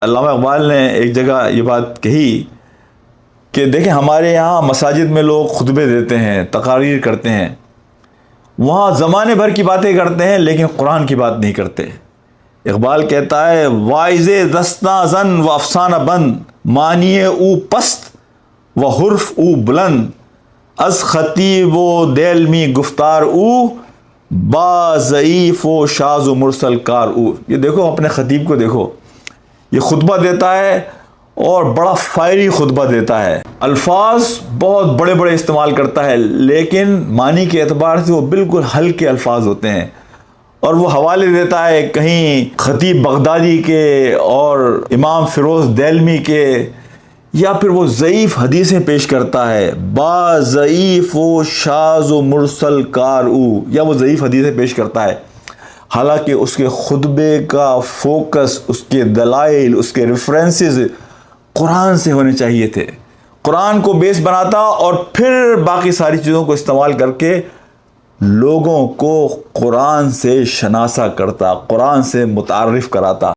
علامہ اقبال نے ایک جگہ یہ بات کہی کہ دیکھیں ہمارے یہاں مساجد میں لوگ خطبے دیتے ہیں، تقاریر کرتے ہیں، وہاں زمانے بھر کی باتیں کرتے ہیں لیکن قرآن کی بات نہیں کرتے۔ اقبال کہتا ہے وائز دستاں زن و افسانہ بند، معنی او پست و حرف او بلند، از خطیب و دیلمی گفتار او، با ضعیف و شاذ و مرسل کار او۔ یہ دیکھو اپنے خطیب کو دیکھو، یہ خطبہ دیتا ہے اور بڑا فائری خطبہ دیتا ہے، الفاظ بہت بڑے بڑے استعمال کرتا ہے لیکن معنی کے اعتبار سے وہ بالکل ہلکے الفاظ ہوتے ہیں، اور وہ حوالے دیتا ہے کہیں خطیب بغدادی کے اور امام فیروز دیلمی کے، یا پھر وہ ضعیف حدیثیں پیش کرتا ہے، با ضعیف و شاذ و مرسل کار او، یا وہ ضعیف حدیثیں پیش کرتا ہے، حالانکہ اس کے خطبے کا فوکس، اس کے دلائل، اس کے ریفرنسز قرآن سے ہونے چاہیے تھے۔ قرآن کو بیس بناتا اور پھر باقی ساری چیزوں کو استعمال کر کے لوگوں کو قرآن سے شناسا کرتا، قرآن سے متعارف کراتا۔